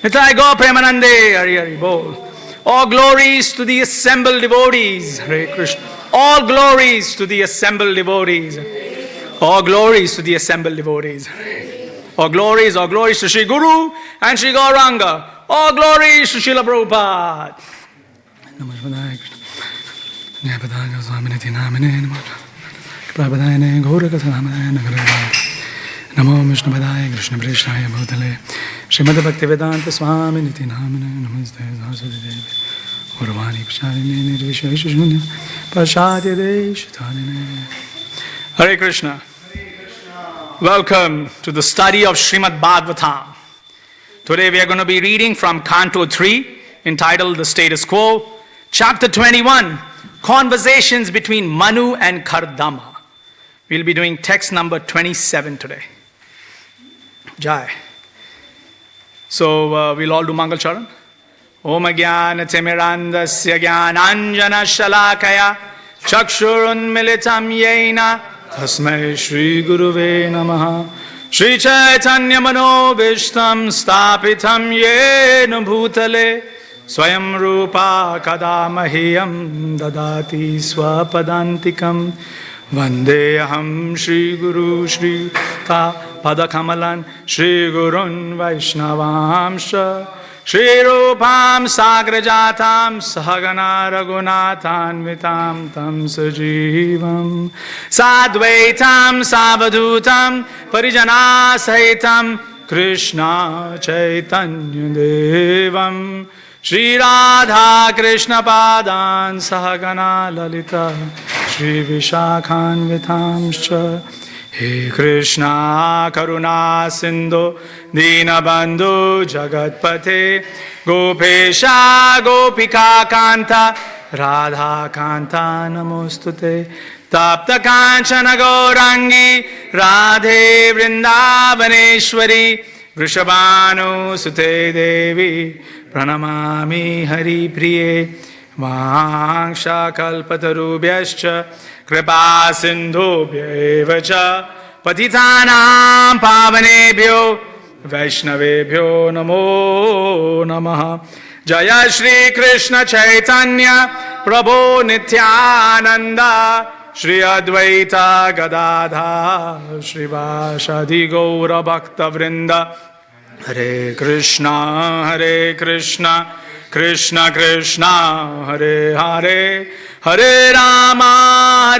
Nitai Go Premanande, Hari Hari Bol. All glories to the assembled devotees. Hare Krishna. All glories to the assembled devotees. All glories to the assembled devotees. All glories to Sri Guru and Sri Gauranga. All glories to Srila Prabhupada. Namaste Namo Vishnu Padaya Krishna Preshaya Bhutale Srimad Bhaktivedanta Swami Niti Namane Namaste Saraswati Devi Urvani Pasharini Nirvisheshunya Pashadya Deshitarine. Hare Krishna. Welcome to the study of Srimad Bhagavatam. Today we are going to be reading from Canto 3 entitled The Status Quo, Chapter 21, Conversations between Manu and Kardama. We'll be doing text number 27 today. Jai. So we'll all do Mangal Charan. Om Jnana Timirandasya Jnananjana Shalakaya Chakshurun Militam Yena Tasmai Shri Guruve Namaha Shri Chaitanya Manobishtam Stapitam Yena Bhutale Swayam Rupa Kadamahiyam Dadati Swapadantikam Vandeham Shri Guru Shri Padakamalan Shri Gurun Vaishnavamsha Shri Rupam Sagrajatam Sahagana Raghunathan Vitam Tam Sajivam Sadvaitam Savadhutam Parijana Sahitam Krishna Chaitanya Devam Shri Radha Krishna Padan Sahagana Lalita Shri Vishakhan Vitamscha He Krishna Karuna Sindhu Dinabandhu Jagatpate Gopesha Gopika Kanta Radha Kanta Namostute Tapta Kanchana Gaurangi Radhe Vrindavaneshwari Vrishabhanu Sute Devi Pranamami Hari Priye Vangsha Kalpatarubhyascha Kripa Sindhubhya Cha Patitanam Pavanebhyo Vaishnavebhyo Namo Namaha Jaya Shri Krishna Chaitanya Prabhu Nityananda Shri Advaita Gadadha Shri Vashadi Gaura Bhakta Vrinda Hare Krishna Krishna Krishna Hare Hare Hare Rama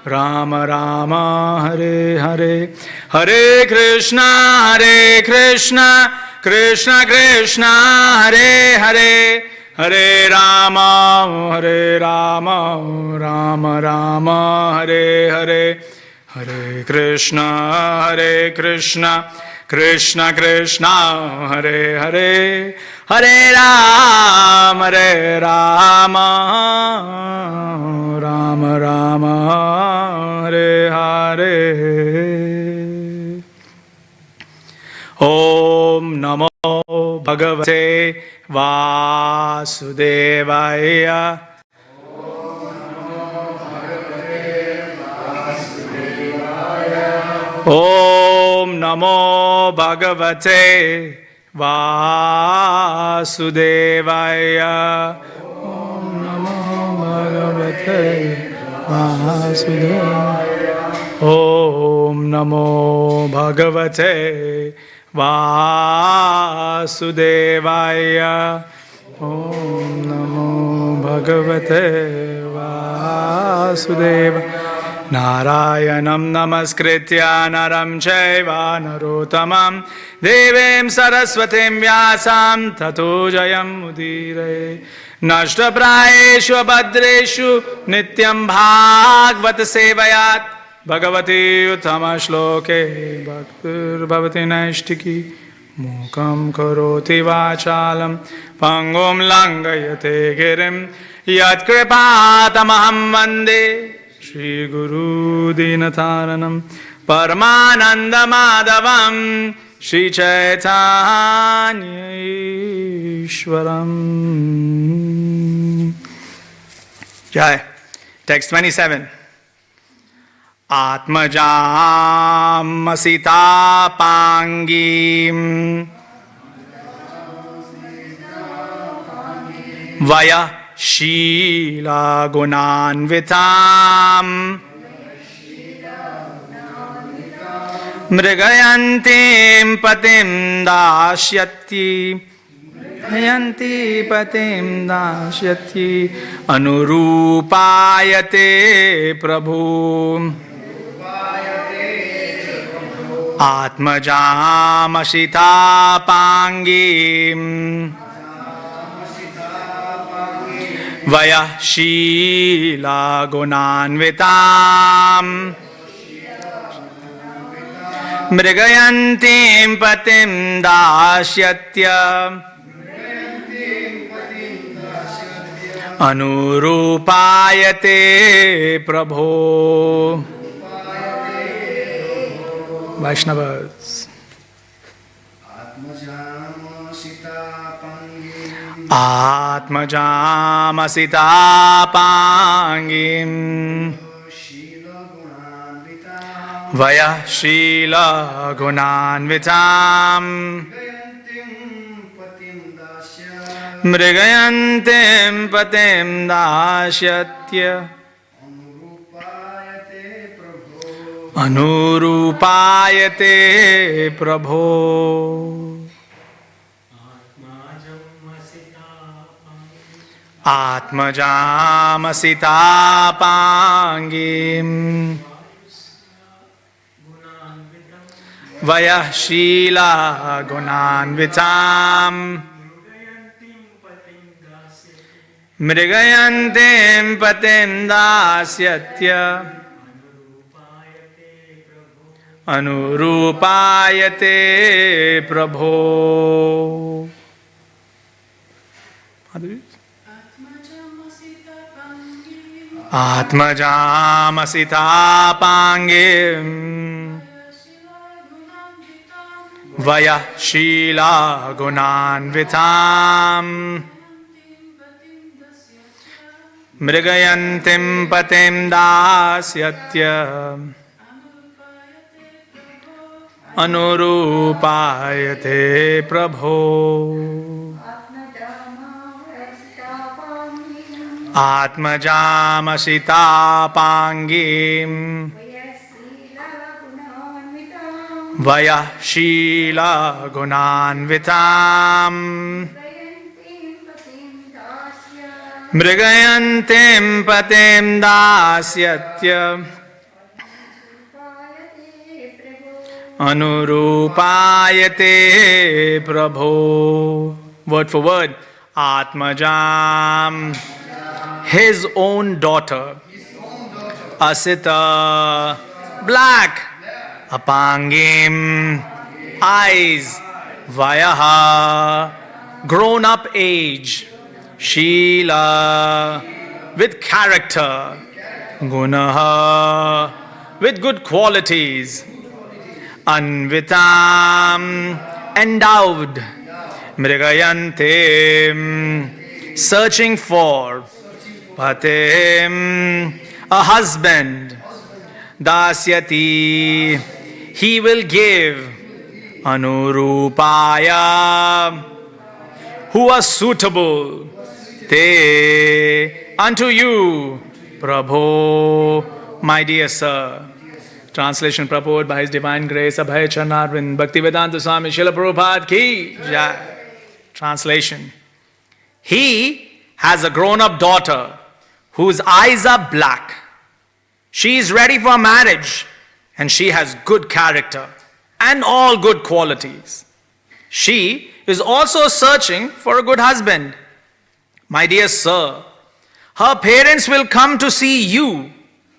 Rama Rama Hare Hare Hare Krishna Krishna Krishna Hare Hare Hare Rama Rama Rama Hare Hare Hare Krishna Krishna Krishna Hare Hare Hare Rama Rama Rama Hare Hare. Om Namo Bhagavate Vasudevaya. Om Namo Bhagavate Vasudevaya. Om Namo Bhagavate Vasudevaya. Om Namo Bhagavate Vasudevaya. Om Namo Bhagavate Vasudevaya. Narayanam namaskritya naram chaiva narottamam devim saraswatim vyasam tato jayam udire nashtaprayeshu abhadreshu nityam bhagvat sevayat bhagavati uttama shloke bhaktir bhavati naishtiki mukam karoti vachalam pangum langayate girim yat kripatamaham vande Shri Guru Dinataranam Paramananda Madhavam Shri Chaitanya Ishwaram. Jai. Text 27. Atmajam Masita Pangim Vaya Shila Gunanvitam Mrigayantim Patim Dashyati Yanti Patim Dashyati Anurupayate Prabhu Atmajamashita Pangim Vaya Shila Gunanvitam Mrigayantim Patim Dashyatya Anurupayate Prabhu. Vaishnavas. Atmajamasita Pangim Vaya Shila Gunanvitam Mrigayantim Patim Dashyatya Anurupayate Prabhu. Atmajamasita Pangim Vaya Shila Gunanvitam Mrigayantim Patim Dasyatya Anurupayate Prabhu. Atmajamasita Pangim Vaya Shila Gunanvitam Mrigayantim Patim Dasyatya Anurupayate Prabhu. Atmajamasita Pangim Vaya Shila Gunanvitam Mrigayantim Patim Dasyatya Anurupayate Prabhu. Word for word. Atmajam, his own daughter. Asita, black. Apangim, eyes. Vayaha, grown up age. Sheila, with character. Gunaha, with good qualities. Anvitam, endowed. Mrigayantim, searching for. Patim, a husband. Dasyati, he will give. Anurupaya, who are suitable. Te, unto you. Prabhu, my dear sir. Translation purport by His Divine Grace Abhay Charnarvind Bhaktivedanta Swami Srila Prabhupada ki jai. Translation. He has a grown-up daughter whose eyes are black. She is ready for marriage and she has good character and all good qualities. She is also searching for a good husband. My dear sir, her parents will come to see you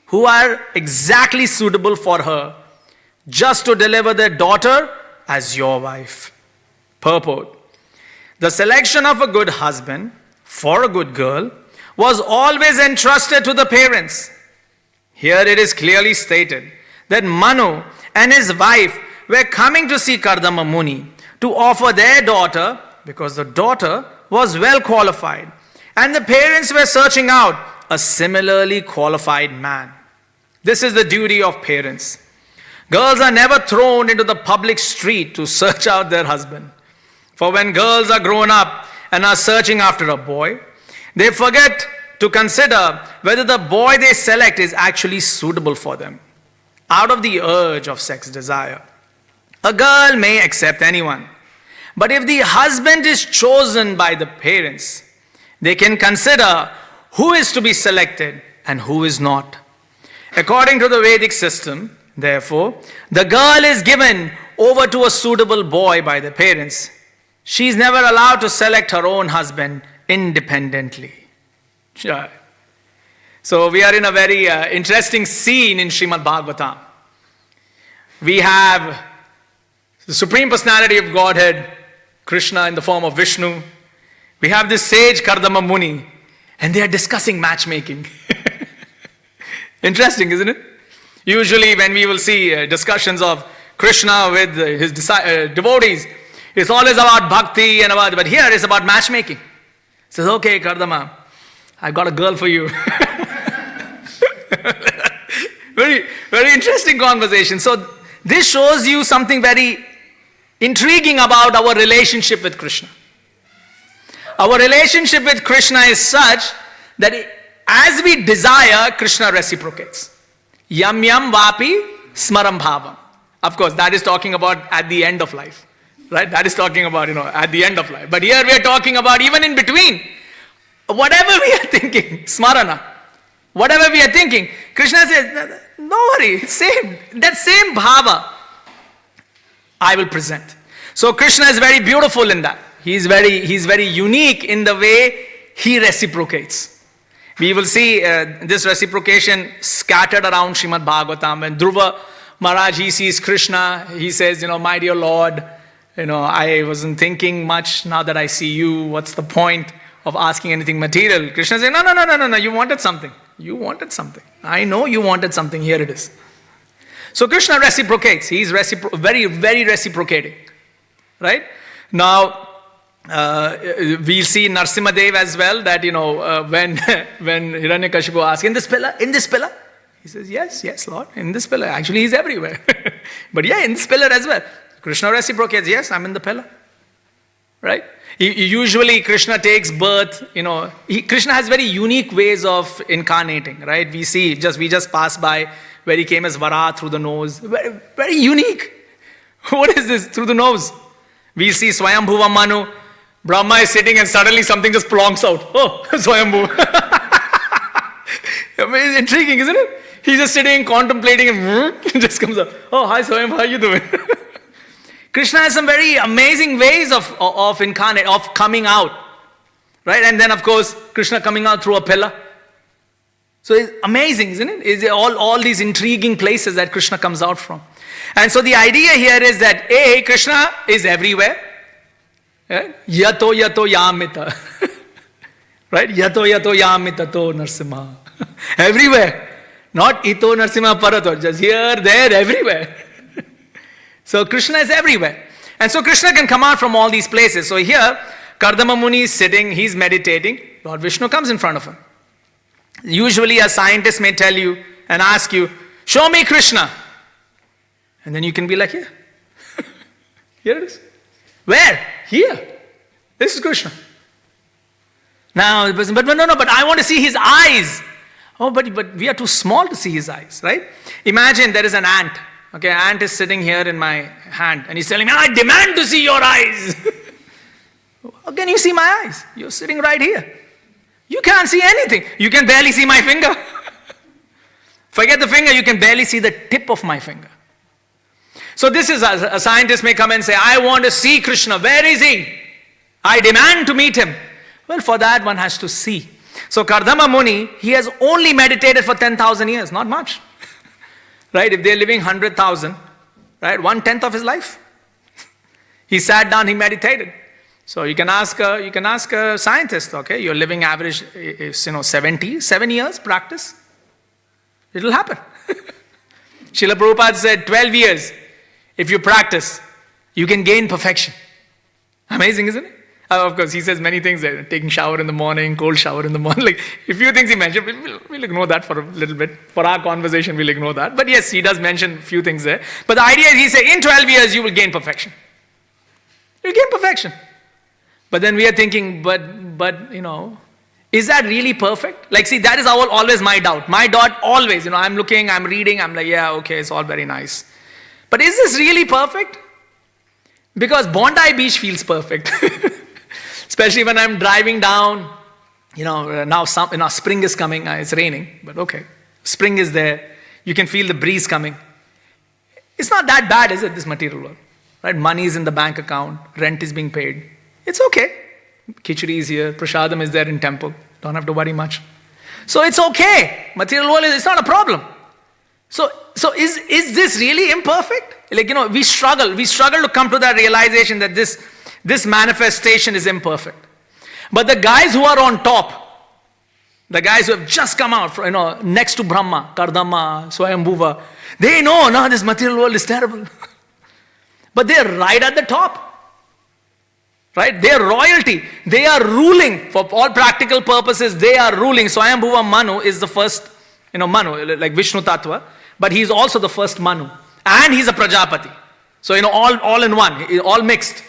who are exactly suitable for her, just to deliver their daughter as your wife. Purport. The selection of a good husband for a good girl was always entrusted to the parents. Here it is clearly stated that Manu and his wife were coming to see Kardama Muni to offer their daughter because the daughter was well qualified and the parents were searching out a similarly qualified man. This is the duty of parents. Girls are never thrown into the public street to search out their husband. For when girls are grown up and are searching after a boy, They forget to consider whether the boy they select is actually suitable for them, out of the urge of sex desire. A girl may accept anyone, but if the husband is chosen by the parents, they can consider who is to be selected and who is not. According to the Vedic system, therefore, the girl is given over to a suitable boy by the parents. She is never allowed to select her own husband independently. Sure. So we are in a very interesting scene in Srimad Bhagavatam. We have the Supreme Personality of Godhead, Krishna in the form of Vishnu. We have this sage Kardama Muni, and they are discussing matchmaking. Interesting, isn't it? Usually when we will see discussions of Krishna with his devotees, it's always about bhakti and about, but here it's about matchmaking. He says, okay, Kardama, I've got a girl for you. Very, very interesting conversation. So this shows you something very intriguing about our relationship with Krishna. Our relationship with Krishna is such that as we desire, Krishna reciprocates. Yam yam vapi smaram bhavam. Of course, that is talking about at the end of life. Right? That is talking about, at the end of life. But here we are talking about even in between. Whatever we are thinking, smarana. Whatever we are thinking, Krishna says, no worry, that same bhava I will present. So Krishna is very beautiful in that. He's very unique in the way he reciprocates. We will see this reciprocation scattered around Srimad Bhagavatam. When Dhruva Maharaj, he sees Krishna, he says, my dear Lord, I wasn't thinking much. Now that I see you, what's the point of asking anything material? Krishna says, no, you wanted something. You wanted something. I know you wanted something. Here it is. So Krishna reciprocates. He's very, very reciprocating. Right? Now, we see Narsimhadev as well, that, when Hiranyakashipu asks, in this pillar? He says, yes, Lord, in this pillar. Actually, he's everywhere. But yeah, in this pillar as well. Krishna reciprocates, yes, I'm in the pillar. Right? Usually Krishna takes birth, Krishna has very unique ways of incarnating, right? We just passed by where he came as Vara through the nose. Very, very unique. What is this through the nose? We see Swayambhuva Manu. Brahma is sitting and suddenly something just plonks out. Oh, Swayambhu. It's intriguing, isn't it? He's just sitting, contemplating, and it just comes out. Oh, hi Swayambhu, how are you doing? Krishna has some very amazing ways of coming out. Right? And then, of course, Krishna coming out through a pillar. So it's amazing, isn't it? It's all these intriguing places that Krishna comes out from. And so the idea here is that, Krishna is everywhere. Yato yato yamita. Right? Yato yato yamita to narsimha. Everywhere. Not ito narsimha parato. Just here, there, everywhere. So Krishna is everywhere. And so Krishna can come out from all these places. So here, Kardama Muni is sitting, he's meditating. Lord Vishnu comes in front of him. Usually a scientist may tell you and ask you, show me Krishna. And then you can be like, here. Here it is. Where? Here. This is Krishna. Now the person, but I want to see his eyes. Oh, but we are too small to see his eyes, right? Imagine there is an ant. Okay, ant is sitting here in my hand and he's telling me, I demand to see your eyes. How can you see my eyes? You're sitting right here. You can't see anything. You can barely see my finger. Forget the finger, you can barely see the tip of my finger. So this is, a scientist may come and say, I want to see Krishna. Where is he? I demand to meet him. Well, for that one has to see. So Kardama Muni, he has only meditated for 10,000 years, not much. Right? If they're living 100,000, right? 1/10 of his life. He sat down, he meditated. So you can ask a scientist, okay? Your living average is, 7 years practice. It'll happen. Srila Prabhupada said 12 years. If you practice, you can gain perfection. Amazing, isn't it? Of course, he says many things there. Taking shower in the morning, cold shower in the morning. Like, a few things he mentioned, we'll ignore that for a little bit. For our conversation, we'll ignore that. But yes, he does mention a few things there. But the idea is, he said, in 12 years, you will gain perfection. You'll gain perfection. But then we are thinking, but Is that really perfect? Like, see, that is always my doubt. My doubt always, I'm looking, I'm reading, I'm like, yeah, okay, it's all very nice. But is this really perfect? Because Bondi Beach feels perfect. Especially when I'm driving down, now spring is coming, it's raining, but okay. Spring is there. You can feel the breeze coming. It's not that bad, is it, this material world? Right? Money is in the bank account, rent is being paid. It's okay. Khichdi is here, Prashadam is there in temple. Don't have to worry much. So it's okay. Material world it's not a problem. So is this really imperfect? Like, we struggle to come to that realization that this manifestation is imperfect. But the guys who are on top, the guys who have just come out, next to Brahma, Kardama, Swayambhuva, they know, no, this material world is terrible. But they're right at the top. Right? They are royalty. They are ruling. For all practical purposes, they are ruling. Swayambhuva Manu is the first, Manu, like Vishnu Tattva. But he's also the first Manu. And he's a Prajapati. So, all in one, all mixed.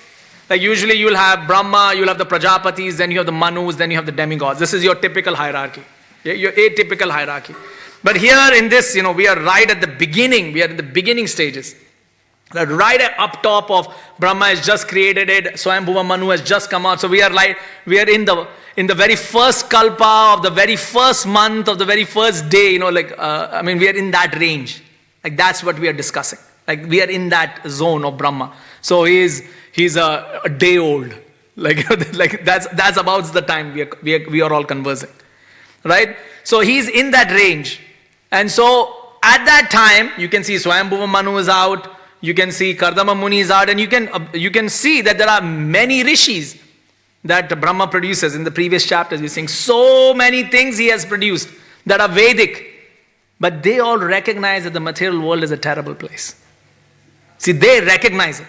Like usually you'll have Brahma, you'll have the Prajapatis, then you have the Manus, then you have the demigods. This is your typical hierarchy. Your atypical hierarchy. But here in this, we are right at the beginning. We are in the beginning stages. That right up top of Brahma has just created it, Swayambhuva Manu has just come out. So we are in the very first kalpa of the very first month of the very first day, we are in that range. Like that's what we are discussing. Like we are in that zone of Brahma. So he's a day old. Like that's about the time we are all conversing. Right? So he's in that range. And so at that time, you can see Swayambhuva Manu is out. You can see Kardama Muni is out, and you can see that there are many rishis that Brahma produces. In the previous chapters, we're seeing so many things he has produced that are Vedic. But they all recognize that the material world is a terrible place. See, they recognize it.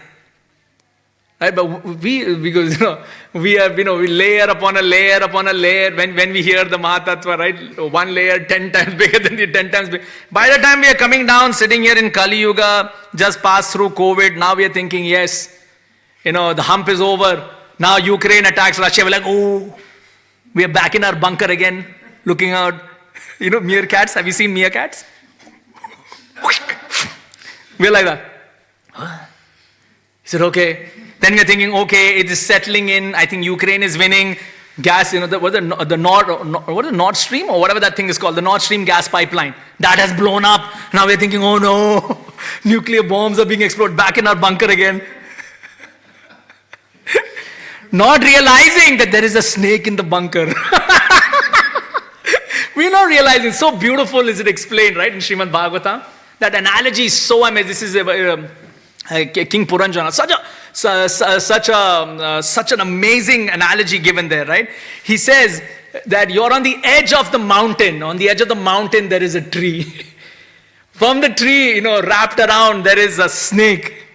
Right? But we layer upon a layer upon a layer. When we hear the Mahatattva, right? One layer 10 times bigger than the 10 times bigger. By the time we are coming down, sitting here in Kali Yuga, just passed through COVID, now we are thinking, yes, the hump is over. Now Ukraine attacks Russia. We're like, oh, we are back in our bunker again, looking out. Meerkats. Have you seen meerkats? We're like that. Huh? Is it okay? Then we're thinking, okay, it is settling in. I think Ukraine is winning. Gas, the Nord Stream or whatever that thing is called, the Nord Stream gas pipeline. That has blown up. Now we're thinking, oh no, nuclear bombs are being exploded, back in our bunker again. Not realizing that there is a snake in the bunker. We're not realizing. So beautiful is it explained, right, in Srimad Bhagavatam. That analogy is so amazing. This is King Puranjana. Such an amazing analogy given there, right? He says that you're on the edge of the mountain. On the edge of the mountain, there is a tree. From the tree, wrapped around, there is a snake.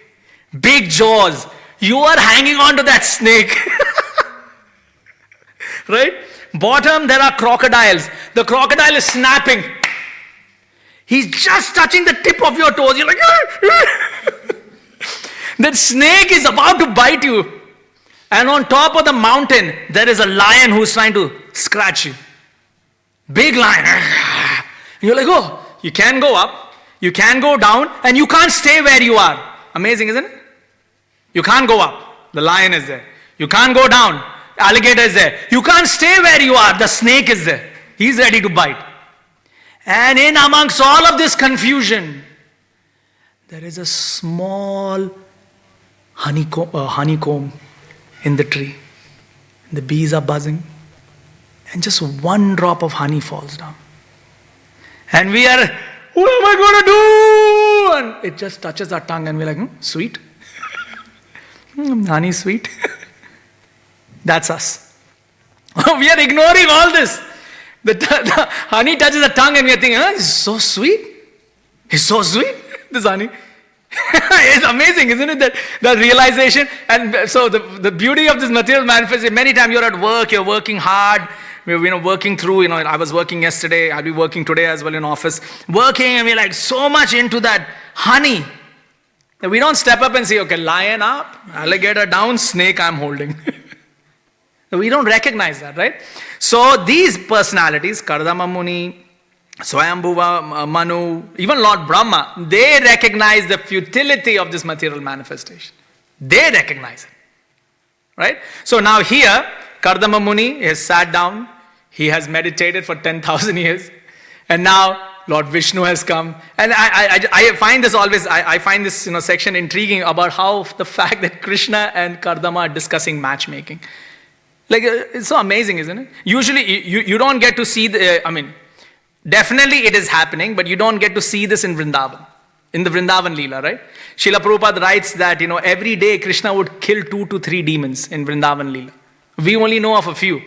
Big jaws. You are hanging on to that snake. Right? Bottom, there are crocodiles. The crocodile is snapping. He's just touching the tip of your toes. You're like, that snake is about to bite you. And on top of the mountain, there is a lion who's trying to scratch you. Big lion. You're like, oh, you can go up, you can go down, and you can't stay where you are. Amazing, isn't it? You can't go up. The lion is there. You can't go down. Alligator is there. You can't stay where you are. The snake is there. He's ready to bite. And in amongst all of this confusion, there is a small honeycomb in the tree. The bees are buzzing. And just one drop of honey falls down. And we are, what am I going to do? And it just touches our tongue and we're like, sweet. Honey sweet. That's us. We are ignoring all this. The honey touches the tongue and we are thinking, it's so sweet. It's so sweet, this honey. It's amazing, isn't it? That realization. And so the beauty of this material manifestation, many times you're at work, you're working hard, we're working through, I was working yesterday, I'll be working today as well in office. Working and we're like so much into that honey that we don't step up and say, okay, lion up, alligator down, snake I'm holding. We don't recognize that, right? So these personalities, Kardama Muni, Swayambhuva, Manu, even Lord Brahma, they recognize the futility of this material manifestation. They recognize it. Right? So now here, Kardama Muni has sat down, he has meditated for 10,000 years, and now Lord Vishnu has come. And I find this always, I find this section intriguing about how the fact that Krishna and Kardama are discussing matchmaking. Like, it's so amazing, isn't it? Usually, you don't get to see definitely it is happening, but you don't get to see this in Vrindavan. In the Vrindavan Leela, right? Srila Prabhupada writes that, every day Krishna would kill 2 to 3 demons in Vrindavan Leela. We only know of a few.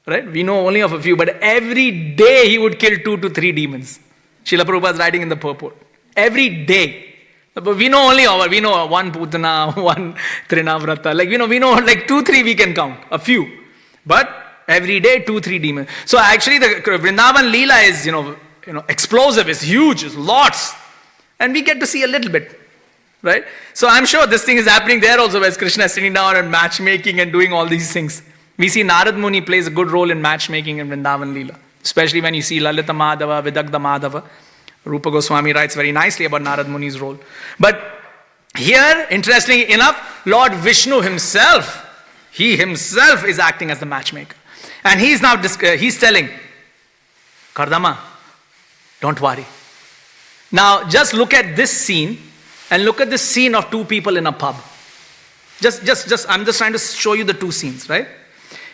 Right? We know only of a few, but every day he would kill 2 to 3 demons. Srila Prabhupada is writing in the purport. Every day. But we know one Putana, one Trinavrata. Like, we know like 2, 3 we can count. A few. But every day 2, 3 demons. So actually the Vrindavan Leela is, explosive, it's huge, it's lots. And we get to see a little bit. Right? So I'm sure this thing is happening there also, as Krishna is sitting down and matchmaking and doing all these things. We see Narad Muni plays a good role in matchmaking in Vrindavan Leela. Especially when you see Lalita Madhava, Vidagdha Madhava. Rupa Goswami writes very nicely about Narad Muni's role. But here, interestingly enough, Lord Vishnu himself, he himself is acting as the matchmaker. And he's now, he's telling, Kardama, don't worry. Now, just look at this scene, and look at this scene of 2 people in a pub. I'm just trying to show you the 2 scenes, right?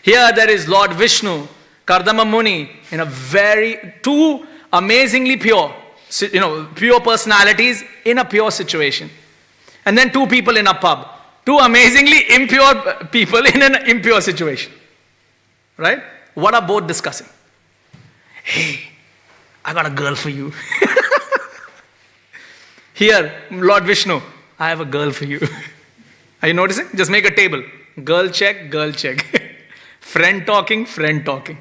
Here there is Lord Vishnu, Kardama Muni, 2 amazingly pure, pure personalities in a pure situation. And then 2 people in a pub. 2 amazingly impure people in an impure situation. Right? What are both discussing? Hey, I got a girl for you. Here, Lord Vishnu, I have a girl for you. Are you noticing? Just make a table. Girl check, girl check. Friend talking, friend talking.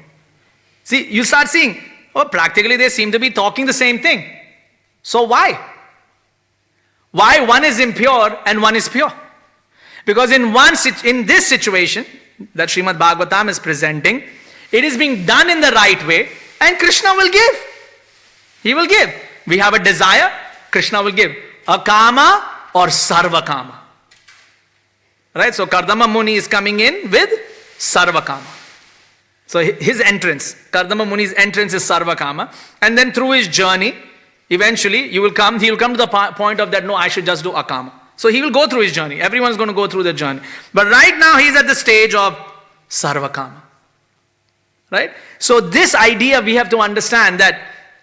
See, you start seeing, practically they seem to be talking the same thing. So why? Why one is impure and one is pure? Because in this situation that Srimad Bhagavatam is presenting, it is being done in the right way, and Krishna will give. He will give. We have a desire, Krishna will give. Akama or Sarvakama. Right? So Kardama Muni is coming in with Sarvakama. So his entrance, Kardama Muni's entrance is Sarvakama. And then through his journey, eventually he will come to the point of that, no, I should just do Akama. So he will go through his journey. Everyone's going to go through the journey. But right now he's at the stage of Sarvakama. Right? So this idea we have to understand that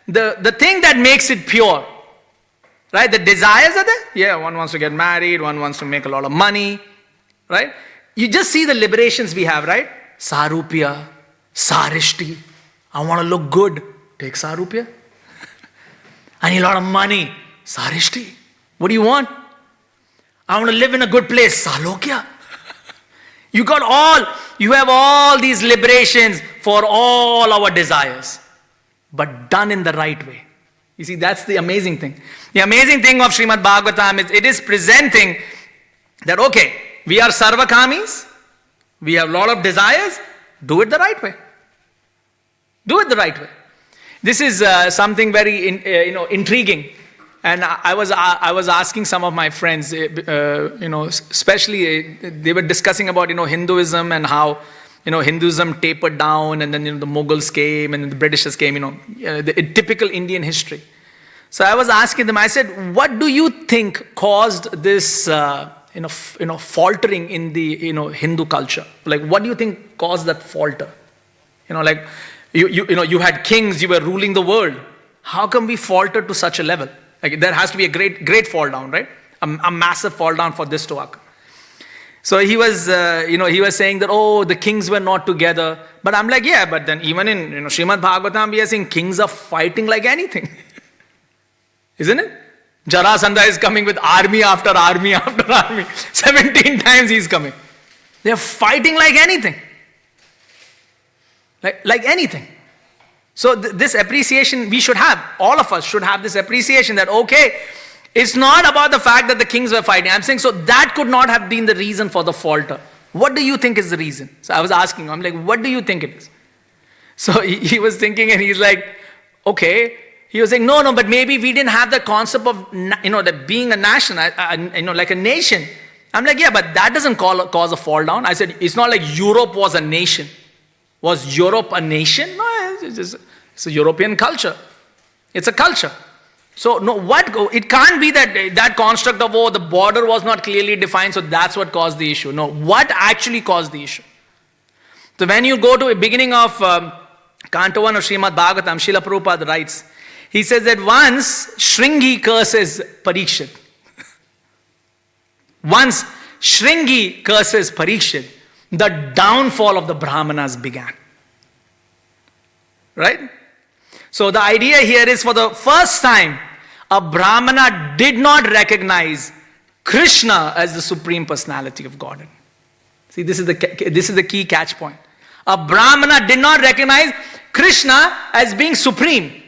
the thing that makes it pure, right? The desires are there. Yeah, one wants to get married, one wants to make a lot of money. Right? You just see the liberations we have, right? Sarupya, Sarishti. I want to look good. Take Sarupya. I need a lot of money. Sarishti. What do you want? I want to live in a good place. Salokya. You have all these liberations for all our desires, but done in the right way. You see, that's the amazing thing. The amazing thing of Srimad Bhagavatam is it is presenting that, okay, we are Sarvakamis, we have a lot of desires, do it the right way. Do it the right way. This is something very intriguing. And I was asking some of my friends, especially they were discussing about Hinduism and how Hinduism tapered down, and then the Mughals came and then the Britishers came. The typical Indian history. So I was asking them. I said, "What do you think caused this faltering in the Hindu culture? Like, what do you think caused that falter? You had kings, you were ruling the world. How come we faltered to such a level? Like, there has to be a great fall down, right? A massive fall down for this to occur." So he was saying that, the kings were not together. But I'm like, yeah, but then even in Srimad Bhagavatam, we are seeing kings are fighting like anything. Isn't it? Jarasandha is coming with army after army after army. 17 times he's coming. They're fighting like anything. Like anything. So this appreciation we should have. All of us should have this appreciation that, okay, it's not about the fact that the kings were fighting. I'm saying, so that could not have been the reason for the falter. What do you think is the reason? So I was asking him, I'm like, what do you think it is? So he was thinking, and he's like, okay. He was saying, no, but maybe we didn't have the concept of, that being a nation, like a nation. I'm like, yeah, but that doesn't cause a fall down. I said, it's not like Europe was a nation. Was Europe a nation? No, it's a European culture. It's a culture. So no, it can't be that construct of, the border was not clearly defined, so that's what caused the issue. No, what actually caused the issue? So when you go to the beginning of Canto 1 of Srimad Bhagavatam, Srila Prabhupada writes, he says that once Shringi curses Parikshit. Once Shringi curses Parikshit, the downfall of the Brahmanas began. Right? So the idea here is, for the first time, a Brahmana did not recognize Krishna as the Supreme Personality of Godhead. See, this is the key catch point. A Brahmana did not recognize Krishna as being supreme.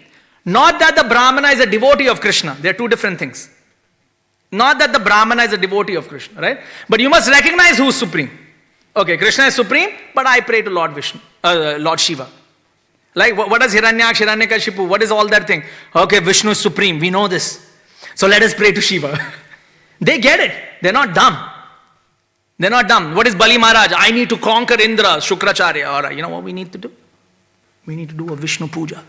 Not that the Brahmana is a devotee of Krishna. They are two different things. Not that the Brahmana is a devotee of Krishna, right? But you must recognize who is supreme. Okay, Krishna is supreme, but I pray to Lord Shiva. Like, what does Hiranyaksha, Hiranyakashipu, what is all that thing? Okay, Vishnu is supreme, we know this. So let us pray to Shiva. They get it. They're not dumb. They're not dumb. What is Bali Maharaj? I need to conquer Indra, Shukracharya. All right, you know what we need to do? We need to do a Vishnu puja.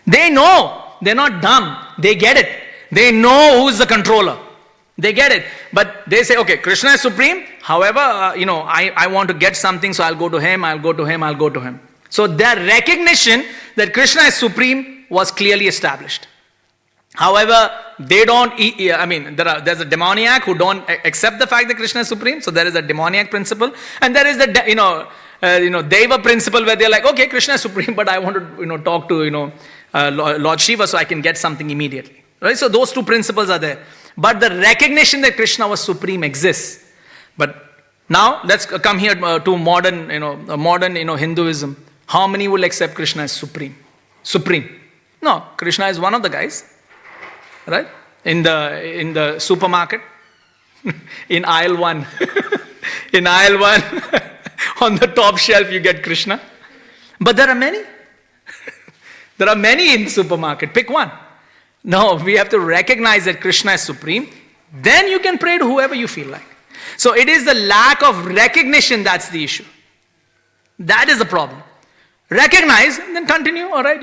They know. They're not dumb. They get it. They know who's the controller. They get it. But they say, okay, Krishna is supreme. However, I want to get something, so I'll go to him, I'll go to him, I'll go to him. So their recognition that Krishna is supreme was clearly established. However, they don't, there's a demoniac who don't accept the fact that Krishna is supreme. So there is a demoniac principle. And there is the, Deva principle, where they're like, okay, Krishna is supreme, but I want to, talk to, Lord Shiva so I can get something immediately. Right? So those two principles are there. But the recognition that Krishna was supreme exists. But now let's come here to modern Hinduism. How many will accept Krishna as supreme? Supreme. No, Krishna is one of the guys. Right? In the supermarket. In aisle 1. In aisle 1. On the top shelf you get Krishna. But there are many. There are many in the supermarket. Pick one. No, we have to recognize that Krishna is supreme. Then you can pray to whoever you feel like. So it is the lack of recognition that's the issue. That is the problem. Recognize, then continue. All right,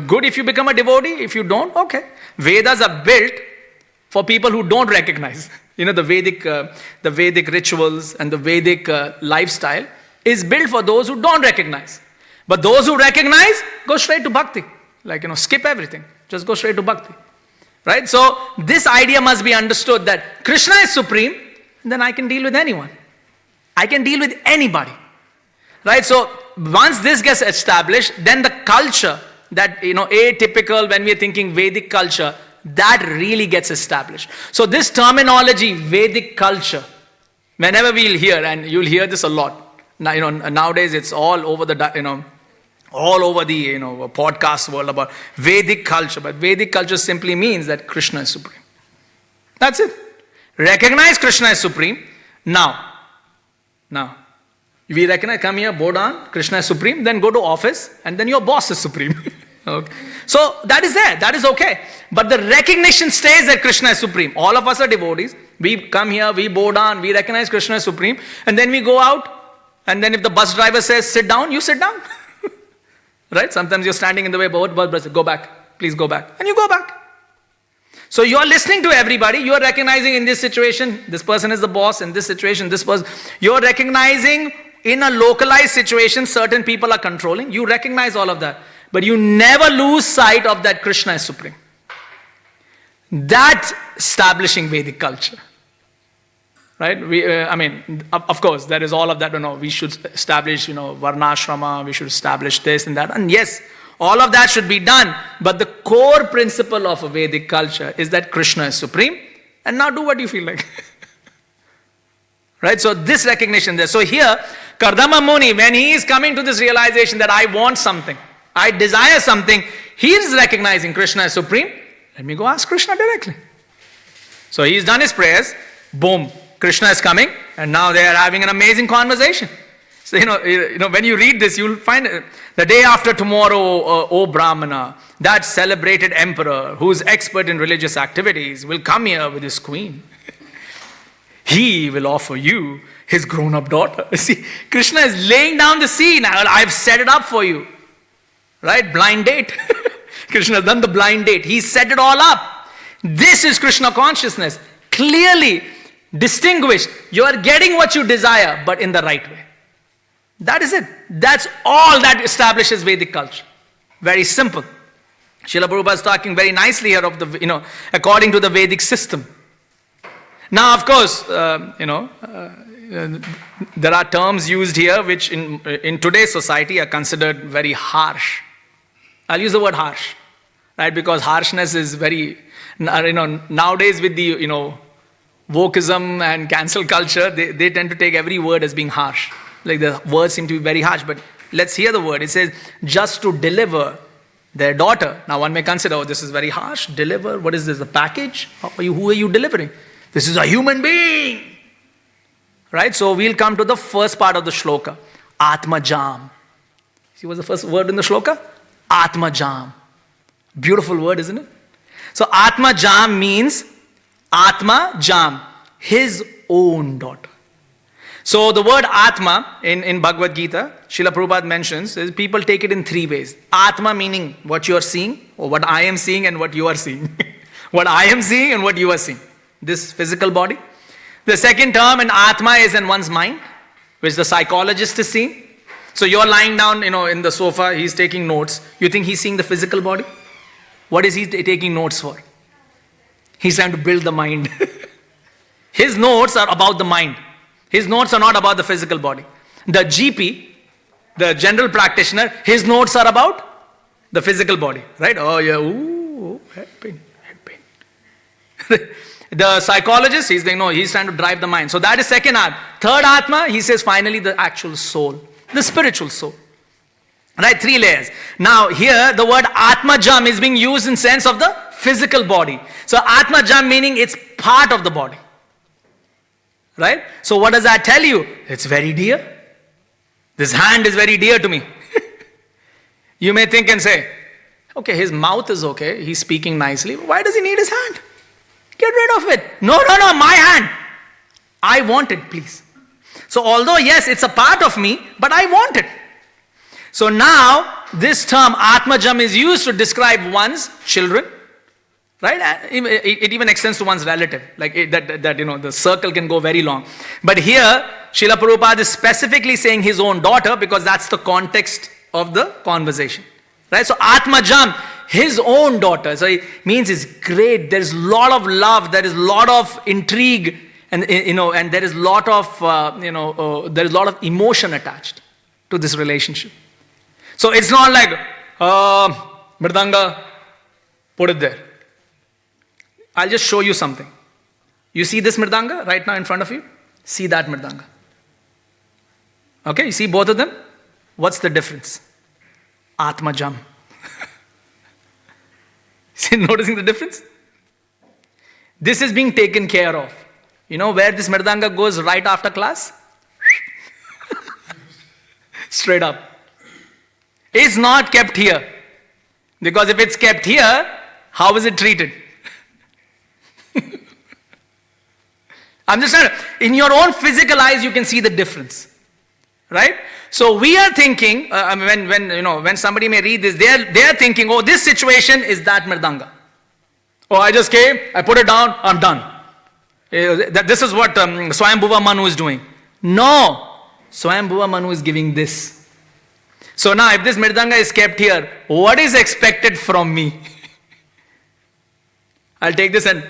good if you become a devotee. If you don't, okay. Vedas are built for people who don't recognize. The Vedic rituals and the Vedic lifestyle is built for those who don't recognize. But those who recognize, go straight to bhakti. Skip everything. Just go straight to bhakti. Right? So this idea must be understood, that Krishna is supreme, and then I can deal with anyone. I can deal with anybody. Right? So once this gets established, then the culture that, atypical, when we are thinking Vedic culture, that really gets established. So this terminology, Vedic culture, whenever we'll hear, and you'll hear this a lot. Now, nowadays it's all over the, podcast world about Vedic culture. But Vedic culture simply means that Krishna is supreme. That's it. Recognize Krishna is supreme. Now, we recognize, come here, bow down, Krishna is supreme, then go to office, and then your boss is supreme. Okay. So that is there. That is okay. But the recognition stays that Krishna is supreme. All of us are devotees. We come here, we bow down, we recognize Krishna is supreme, and then we go out, and then if the bus driver says, sit down, you sit down. Right? Sometimes you're standing in the way, but go back. Please go back. And you go back. So you're listening to everybody. You're recognizing in this situation, this person is the boss. In this situation, this person. You're recognizing in a localized situation, certain people are controlling. You recognize all of that. But you never lose sight of that Krishna is supreme. That's establishing Vedic culture. Right? Of course, there is all of that. We should establish, varnashrama. We should establish this and that. And yes, all of that should be done. But the core principle of a Vedic culture is that Krishna is supreme. And now do what you feel like. Right? So this recognition there. So here, Kardama Muni, when he is coming to this realization that I want something, I desire something, he is recognizing Krishna as supreme. Let me go ask Krishna directly. So he's done his prayers. Boom. Krishna is coming. And now they are having an amazing conversation. So, when you read this, you'll find the day after tomorrow, O Brahmana, that celebrated emperor who's expert in religious activities will come here with his queen. He will offer you his grown-up daughter. See, Krishna is laying down the scene. I've set it up for you. Right? Blind date. Krishna has done the blind date. He set it all up. This is Krishna consciousness. Clearly distinguished. You are getting what you desire, but in the right way. That is it. That's all that establishes Vedic culture. Very simple. Srila Prabhupada is talking very nicely here of the, according to the Vedic system. Now, of course, there are terms used here which in today's society are considered very harsh. I'll use the word harsh, right? Because harshness is very, nowadays with the, wokeism and cancel culture, they tend to take every word as being harsh. Like the words seem to be very harsh, but let's hear the word. It says, just to deliver their daughter. Now one may consider, oh, this is very harsh. Deliver, what is this, a package? Who are you delivering? This is a human being. Right? So we'll come to the first part of the shloka. Atmajam. See what's the first word in the shloka? Atmajam. Beautiful word, isn't it? So Atmajam means Atmajam, his own daughter. So the word Atma in Bhagavad Gita, Srila Prabhupada mentions, is people take it in three ways. Atma meaning what you are seeing, or what I am seeing and what you are seeing. What I am seeing and what you are seeing. This physical body. The second term in Atma is in one's mind, which the psychologist is seeing. So you're lying down, in the sofa, he's taking notes. You think he's seeing the physical body? What is he taking notes for? He's trying to build the mind. His notes are about the mind. His notes are not about the physical body. The GP, the general practitioner, his notes are about the physical body. Right? Oh yeah, ooh, head pain. The psychologist, he's trying to drive the mind. So that is second Atma. Third Atma, he says finally the actual soul. The spiritual soul. Right? Three layers. Now here the word Atmajam is being used in sense of the physical body. So Atmajam meaning it's part of the body. Right? So what does that tell you? It's very dear. This hand is very dear to me. You may think and say, okay, his mouth is okay. He's speaking nicely. Why does he need his hand? Get rid of it. No, my hand. I want it, please. So although, yes, it's a part of me, but I want it. So now, this term, Atmajam, is used to describe one's children. Right? It even extends to one's relative. Like the circle can go very long. But here, Srila Prabhupada is specifically saying his own daughter because that's the context of the conversation. Right? So Atmajam, his own daughter. So it means it's great. There's a lot of love. There is a lot of intrigue. And there is a lot of, there is a lot of emotion attached to this relationship. So it's not like, Mridanga, put it there. I'll just show you something. You see this Mridanga right now in front of you? See that Mridanga. Okay, you see both of them? What's the difference? Atmajam. See, noticing the difference? This is being taken care of. You know where this Mridanga goes right after class? Straight up. It's not kept here. Because if it's kept here, how is it treated? I'm just trying to, in your own physical eyes, you can see the difference. Right? So we are thinking, when somebody may read this, they are thinking, oh, this situation is that Mridanga. Oh, I just came, I put it down, I'm done. This is what Swayambhuva Manu is doing. No, Swayambhuva Manu is giving this. So now if this Mridanga is kept here, what is expected from me? I'll take this and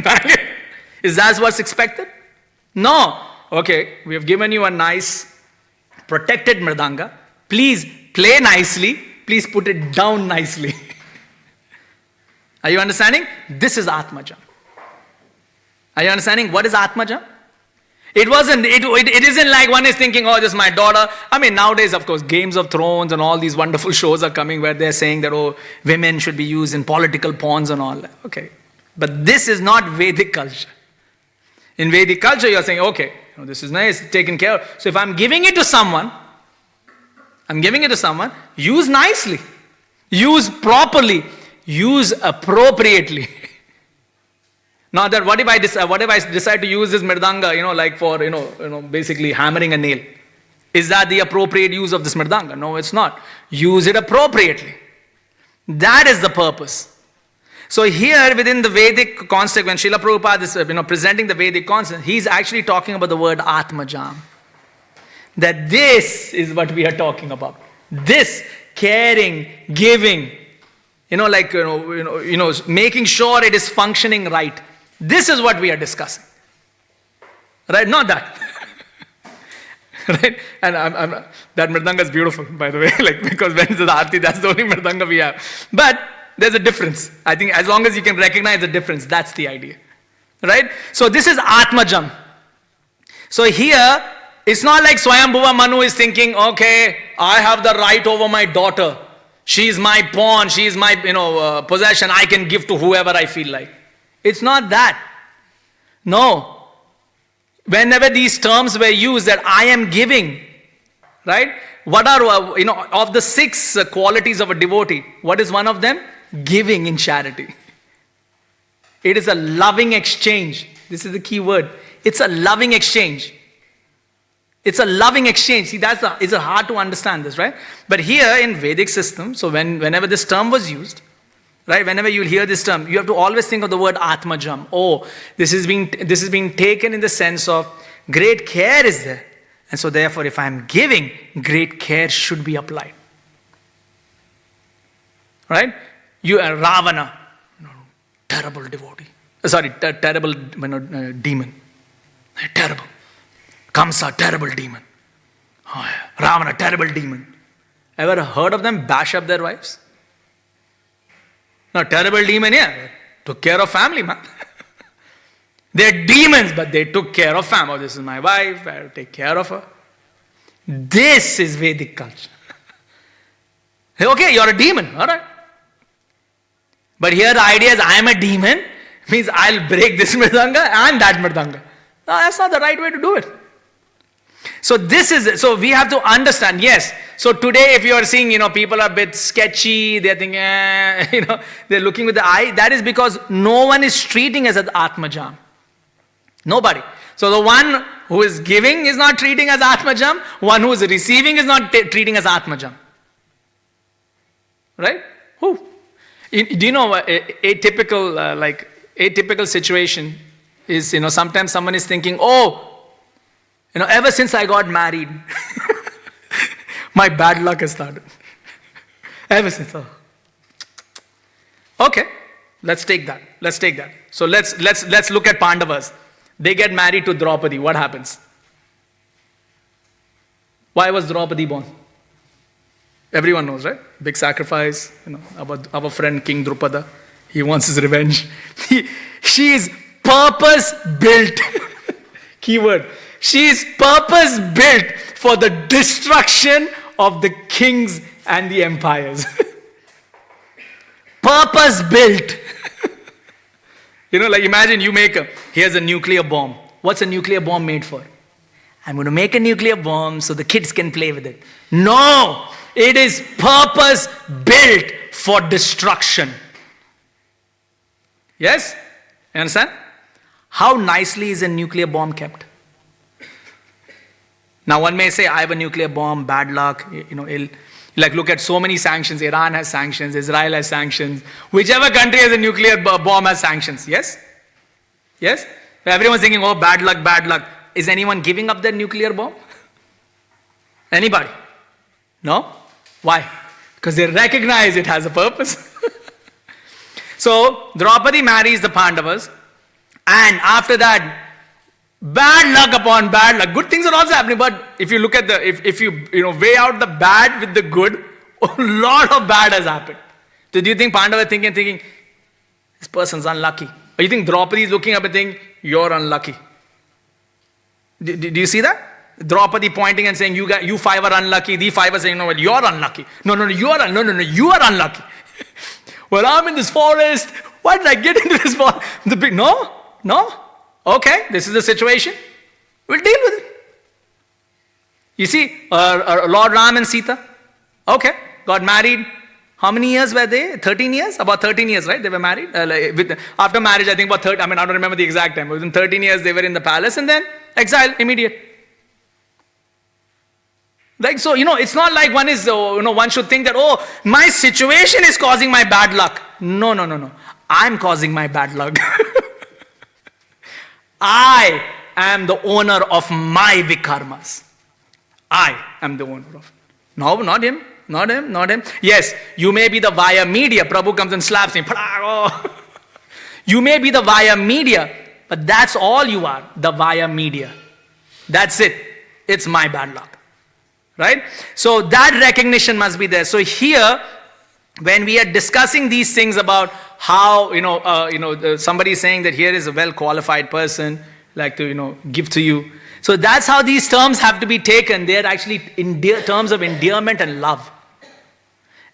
bang it. Is that what's expected? No. Okay, we have given you a nice protected Mridanga. Please play nicely. Please put it down nicely. Are you understanding? This is Atmajam. Are you understanding? What is Atmajam? It isn't like one is thinking, oh, this is my daughter. I mean, nowadays, of course, Games of Thrones and all these wonderful shows are coming where they're saying that, oh, women should be used in political pawns and all that. Okay. But this is not Vedic culture. In Vedic culture, you're saying, okay, this is nice, taken care of. So if I'm giving it to someone, use nicely, use properly, use appropriately. Not that what if I decide to use this mridanga, like for basically hammering a nail. Is that the appropriate use of this mridanga? No, it's not. Use it appropriately. That is the purpose. So here within the Vedic concept, when Srila Prabhupada is presenting the Vedic concept, he's actually talking about the word Atmajam. That this is what we are talking about. This caring, giving, making sure it is functioning right. This is what we are discussing. Right? Not that. Right? And that mridanga is beautiful, by the way, because when it's the Aarti, that's the only mridanga we have. But there's a difference. I think as long as you can recognize the difference, that's the idea. Right? So this is Atmajam. So here, it's not like Swayambhuva Manu is thinking, okay, I have the right over my daughter. She is my pawn, she is my possession, I can give to whoever I feel like. It's not that. No. Whenever these terms were used that I am giving, right? What are, of the 6 qualities of a devotee, what is one of them? Giving in charity. It is a loving exchange. This is the key word. It's a loving exchange. It's a loving exchange. See, it's hard to understand this, right? But here in Vedic system, so whenever this term was used, right, whenever you hear this term, you have to always think of the word Atmajam. Oh, this is being taken in the sense of great care is there. And so therefore, if I am giving, great care should be applied. Right? You are Ravana, terrible devotee. Terrible demon. Terrible. Kamsa, terrible demon. Oh, yeah. Ravana, terrible demon. Ever heard of them bash up their wives? No, terrible demon, yeah. Took care of family, man. They're demons, but they took care of family. Oh, this is my wife, I will take care of her. This is Vedic culture. Okay, you're a demon, alright. But here the idea is I am a demon, means I'll break this mridanga and that mridanga. No, that's not the right way to do it. So so we have to understand, yes. So today if you are seeing, people are a bit sketchy, they're thinking, they're looking with the eye. That is because no one is treating as an Atmajam. Nobody. So the one who is giving is not treating as Atmajam. One who is receiving is not treating as Atmajam. Right? Who? Do you know a typical situation is, sometimes someone is thinking, ever since I got married, my bad luck has started. Ever since. Okay, let's take that. So let's look at Pandavas. They get married to Draupadi. What happens? Why was Draupadi born? Everyone knows, right? Big sacrifice. Our friend King Drupada. He wants his revenge. She is purpose built. Keyword. She is purpose built for the destruction of the kings and the empires. Purpose built. Imagine here's a nuclear bomb. What's a nuclear bomb made for? I'm going to make a nuclear bomb so the kids can play with it. No! It is purpose built for destruction. Yes? You understand? How nicely is a nuclear bomb kept? Now one may say, I have a nuclear bomb, bad luck, look at so many sanctions. Iran has sanctions, Israel has sanctions. Whichever country has a nuclear bomb has sanctions. Yes? Yes? Everyone's thinking, oh, bad luck, bad luck. Is anyone giving up their nuclear bomb? Anybody? No? Why? Because they recognize it has a purpose. So, Draupadi marries the Pandavas. And after that, bad luck upon bad luck. Good things are also happening, but if you look at if you weigh out the bad with the good, a lot of bad has happened. So do you think Pandava is thinking, this person's unlucky? Or you think Draupadi is looking up and thinking, you're unlucky? Do you see that? Draupadi pointing and saying, you 5 are unlucky. The 5 are saying, no, well, you're unlucky. No, you are unlucky. Well, I'm in this forest. Why did I get into this forest? No. Okay, this is the situation. We'll deal with it. You see, Lord Ram and Sita, okay, got married. How many years were they? 13 years? About 13 years, right? They were married. After marriage, I think about 30, I don't remember the exact time. Within 13 years, they were in the palace and then exile, immediate. Like, so, it's not like one is, one should think that, oh, my situation is causing my bad luck. No. I'm causing my bad luck. I am the owner of my vikarmas. I am the owner of it. No, not him. Yes, you may be the via media. Prabhu comes and slaps me. You may be the via media, but that's all you are, the via media. That's it. It's my bad luck. Right? So that recognition must be there. So here, when we are discussing these things about how, somebody is saying that here is a well-qualified person, like to, give to you. So that's how these terms have to be taken. They are actually terms of endearment and love.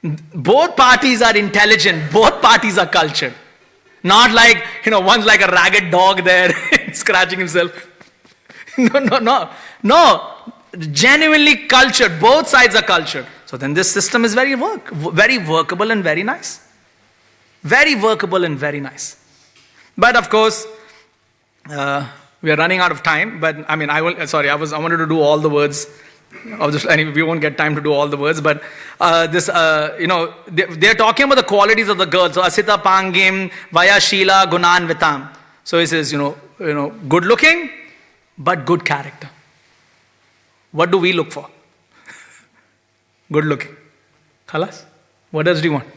Both parties are intelligent. Both parties are cultured. Not like, one's like a ragged dog there scratching himself. No. Genuinely cultured. Both sides are cultured. So then this system is very workable and very nice. Very workable and very nice. But of course, we are running out of time. But I wanted to do all the words. Anyway, we won't get time to do all the words. But they're talking about the qualities of the girl. So Asita Pangim, Vaya Sheela, Gunan Vitam. So he says, good looking, but good character. What do we look for? Good looking. Khalas? What else do you want?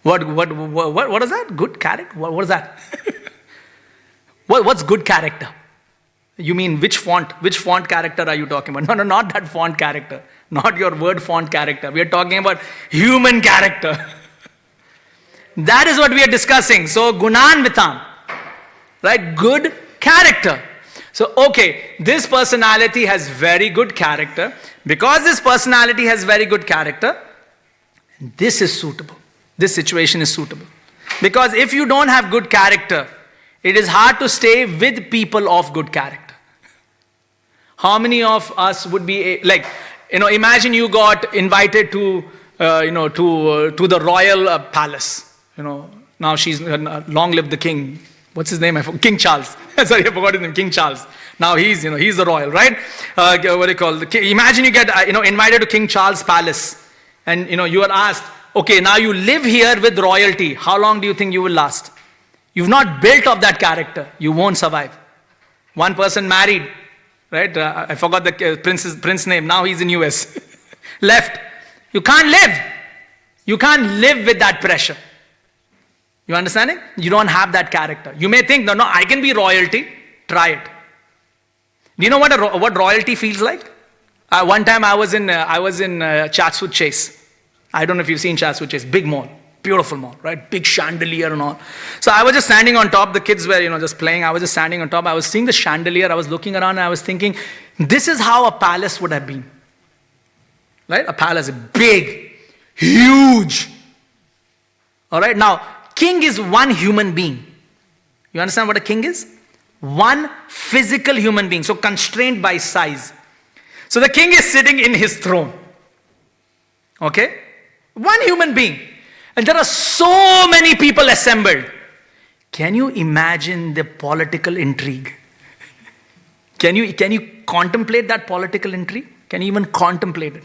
What is that? Good character? What is that? What's good character? You mean which font? Which font character are you talking about? No, not that font character. Not your word font character. We are talking about human character. That is what we are discussing. So, Gunan Vitam. Right? Good character. So, okay, this personality has very good character. Because this personality has very good character, this is suitable. This situation is suitable. Because if you don't have good character, it is hard to stay with people of good character. How many of us would be, imagine you got invited to the royal palace. Now she's, long live the king. What's his name? King Charles. Sorry, I forgot his name. King Charles. Now he's the royal, right? What do you call? Imagine you get, invited to King Charles' palace, and you are asked, okay, now you live here with royalty. How long do you think you will last? You've not built up that character. You won't survive. One person married, right? I forgot the prince name. Now he's in US. Left. You can't live. You can't live with that pressure. You understanding? You don't have that character. You may think, no, I can be royalty. Try it. Do you know what royalty feels like? One time I was in Chatswood Chase. I don't know if you've seen Chatswood Chase. Big mall. Beautiful mall, right? Big chandelier and all. So I was just standing on top. The kids were, just playing. I was just standing on top. I was seeing the chandelier. I was looking around and I was thinking, this is how a palace would have been. Right? A palace, big, huge. All right? Now, king is one human being. You understand what a king is? One physical human being. So constrained by size. So the king is sitting in his throne. Okay? One human being. And there are so many people assembled. Can you imagine the political intrigue? Can you contemplate that political intrigue? Can you even contemplate it?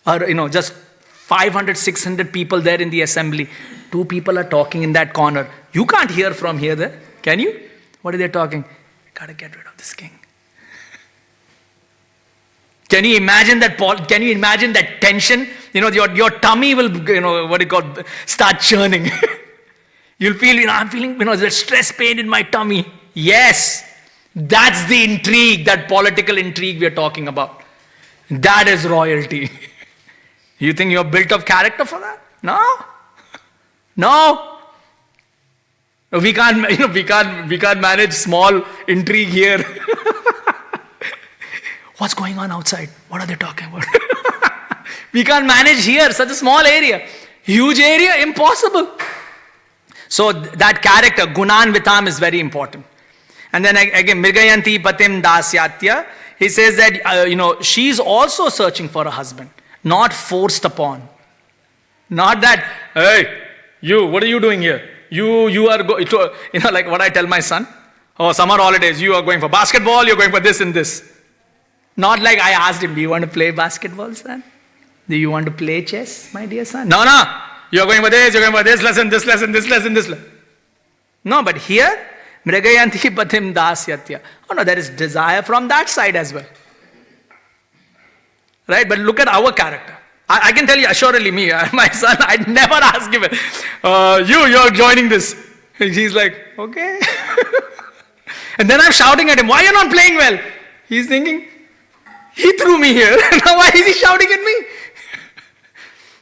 Or, just 500, 600 people there in the assembly. 2 people are talking in that corner. You can't hear from here there. Can you? What are they talking? Gotta get rid of this king. Can you imagine that? Can you imagine that tension? Your tummy will, start churning. You'll feel, I'm feeling, there's stress pain in my tummy. Yes, that's the intrigue, that political intrigue we are talking about. That is royalty. You think you're built of character for that? No. We can't manage small intrigue here. What's going on outside? What are they talking about? We can't manage here, such a small area. Huge area, impossible. So that character, Gunan Vitam, is very important. And then again, Mrigayanti patim dasyatya. He says that, she's also searching for a husband, not forced upon. Not that, hey, you, what are you doing here? You are going to, like what I tell my son. Oh, summer holidays, you are going for basketball, you're going for this and this. Not like I asked him, do you want to play basketball, son? Do you want to play chess, my dear son? No. You are going for this, you're going for this lesson, this lesson, this lesson, this lesson. No, but here, Mrigayanti patim dasyatya. Oh no, there is desire from that side as well. Right? But look at our character. I can tell you, assuredly me, my son, I'd never ask him, you're joining this. He's like, okay. And then I'm shouting at him, why are you not playing well? He's thinking, he threw me here. Now why is he shouting at me?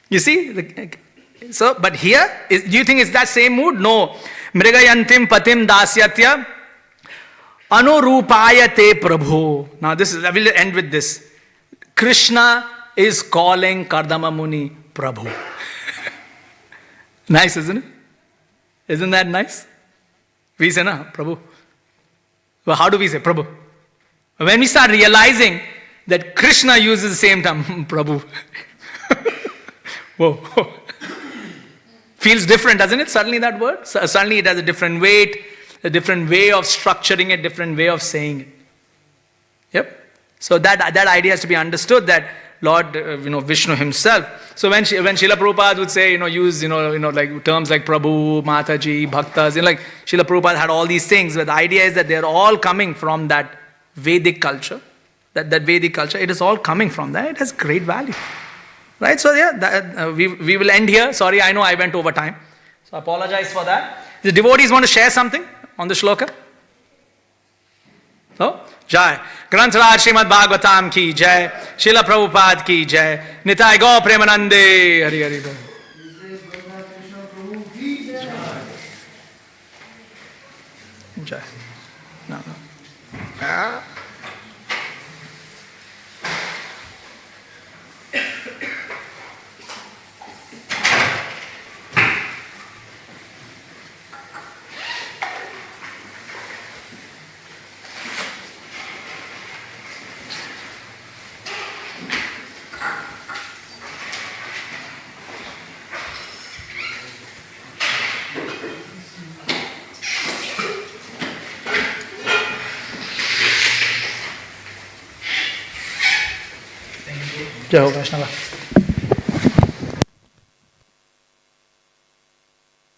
You see? But here, do you think it's that same mood? No. Mrigayantim patim dasyatya anurupayate prabhu. Now I will end with this. Krishna is calling Kardama Muni Prabhu. Nice, isn't it? Isn't that nice? We say, na, Prabhu. Well, how do we say Prabhu? When we start realizing that Krishna uses the same term, Prabhu. Whoa. Feels different, doesn't it? Suddenly that word? Suddenly it has a different weight, a different way of structuring it, different way of saying it. Yep. So that idea has to be understood, that Lord, Vishnu himself. So when Srila Prabhupada would say, use, like terms like Prabhu, Mataji, Bhaktas, like Srila Prabhupada had all these things, but the idea is that they're all coming from that Vedic culture. That Vedic culture, it is all coming from that. It has great value. Right? So yeah, we will end here. Sorry, I know I went over time. So I apologize for that. The devotees want to share something on the shloka? No? Jai. Grantaraj Srimad Bhagavatam ki jai. Srila Prabhupada ki jai. Nitai Go Premanande. Hari Hari Bol. Jai. No. Jai Ho Vaishnava.